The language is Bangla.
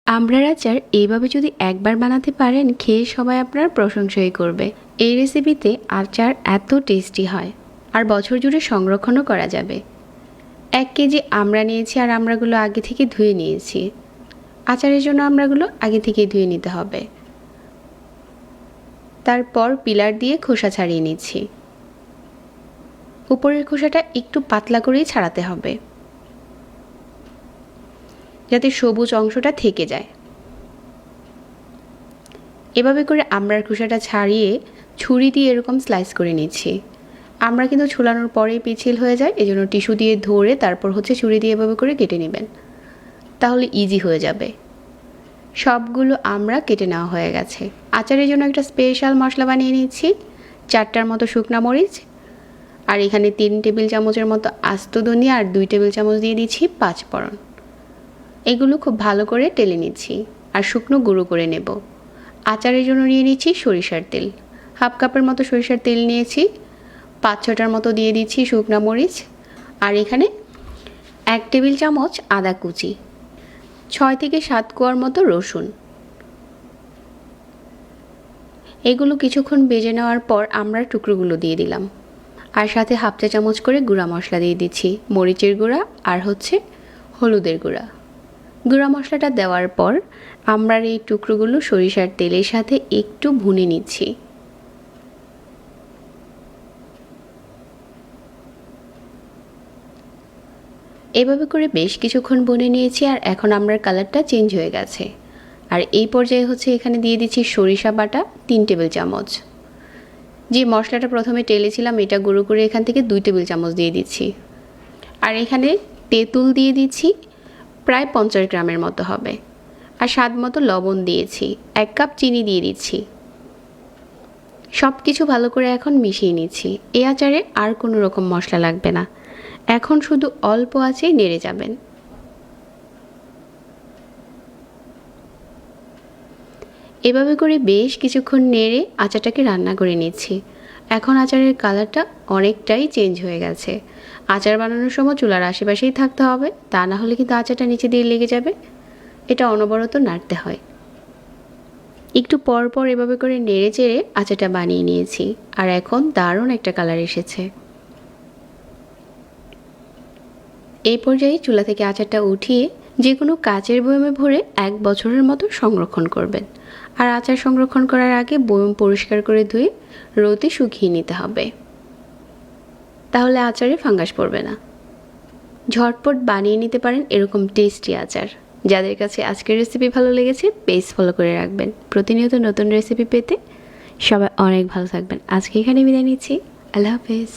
আমড়ার আচার এইভাবে যদি একবার বানাতে পারেন, খেয়ে সবাই আপনার প্রশংসাই করবে। এই রেসিপিতে আচার এত টেস্টি হয়, আর বছর জুড়ে সংরক্ষণও করা যাবে। 1 কেজি আমড়া নিয়েছি, আর আমড়াগুলো আগে থেকে ধুয়ে নিয়েছি। আচারের জন্য আমড়াগুলো আগে থেকে ধুয়ে নিতে হবে। তারপর পিলার দিয়ে খোসা ছাড়িয়ে নিচ্ছি। উপরের খোসাটা একটু পাতলা করেই ছাড়াতে হবে, যাতে সবুজ অংশটা থেকে যায়। এভাবে করে আমড়ার খোসাটা ছাড়িয়ে ছুরি দিয়ে এরকম স্লাইস করে নিচ্ছি। আমরা কিন্তু ছোলানোর পরেই পিচ্ছিল হয়ে যায়, এজন্য টিস্যু দিয়ে ধরে তারপর ছুরি দিয়ে এভাবে করে কেটে নেবেন, তাহলে ইজি হয়ে যাবে। সবগুলো আমরা কেটে নেওয়া হয়ে গেছে। আচারের জন্য একটা স্পেশাল মশলা বানিয়ে নিচ্ছি। 4টার মতো শুকনা মরিচ, আর এখানে 3 টেবিল চামচের মতো আস্ত ধনিয়া, আর 2 টেবিল চামচ দিয়ে দিচ্ছি 5 ফোড়ন। এগুলো খুব ভালো করে টেলে নিচ্ছি আর শুকনো গুঁড়ো করে নেব। আচারের জন্য নিয়ে নিচ্ছি সরিষার তেল। 1/2 কাপের মতো সরিষার তেল নিয়েছি। 5-6টার মতো দিয়ে দিচ্ছি শুকনা মরিচ, আর এখানে 1 টেবিল চামচ আদা কুচি, 6 থেকে 7 কোয়ার মতো রসুন। এগুলো কিছুক্ষণ ভেজে নেওয়ার পর আমরা টুকরোগুলো দিয়ে দিলাম, আর সাথে 1/2 চা চামচ করে গুঁড়া মশলা দিয়ে দিচ্ছি, মরিচের গুঁড়া আর হলুদের গুঁড়া। গুঁড়া মশলাটা দেওয়ার পর আমরা এই টুকরোগুলো সরিষার তেলের সাথে একটু ভুনে নিচ্ছি। এভাবে করে বেশ কিছুক্ষণ ভুনে নিয়েছি, আর এখন আমরার কালারটা চেঞ্জ হয়ে গেছে। আর এই পর্যায়ে এখানে দিয়ে দিচ্ছি সরিষা বাটা 3 টেবিল চামচ। যে মশলাটা প্রথমে টেলেছিলাম এটা গুঁড়ো করে এখান থেকে 2 টেবিল চামচ দিয়ে দিচ্ছি। আর এখানে তেঁতুল দিয়ে দিচ্ছি, প্রায় 50 গ্রামের মতো হবে। আর স্বাদ মতো লবণ দিয়েছি। 1 কাপ চিনি দিয়ে দিচ্ছি। সব কিছু ভালো করে এখন মিশিয়ে নিচ্ছি। এই আচারে আর কোনো রকম মশলা লাগবে না। এখন শুধু অল্প আঁচে নেড়ে যাবেন। এভাবে করে বেশ কিছুক্ষণ নেড়ে আচারটাকে রান্না করে নিচ্ছি। এখন আচারের কালারটা অনেকটাই চেঞ্জ হয়ে গেছে। আচার বানানোর সময় চুলার আশেপাশেই থাকতে হবে, তা না হলে কিন্তু আচারটা নিচে দিয়ে লেগে যাবে। এটা অনবরত নাড়তে হয়। একটু পর পর এভাবে করে নেড়ে চেড়ে আচারটা বানিয়ে নিয়েছি, আর এখন দারুণ একটা কালার এসেছে। এই পর্যায়ে চুলা থেকে আচারটা উঠিয়ে যে কোনো কাচের বয়মে ভরে 1 বছরের মতো সংরক্ষণ করবেন। আর আচার সংরক্ষণ করার আগে বয়ম পরিষ্কার করে ধুয়ে রোদে শুকিয়ে নিতে হবে, তাহলে আচারে ফাঙ্গাস পড়বে না। ঝটপট বানিয়ে নিতে পারেন এরকম টেস্টি আচার। যাদের কাছে আজকের রেসিপি ভালো লেগেছে পেজ ফলো করে রাখবেন প্রতিনিয়ত নতুন রেসিপি পেতে। সবাই অনেক ভালো থাকবেন। আজকে এখানে বিদায় নিচ্ছি। আল্লাহ হাফেজ।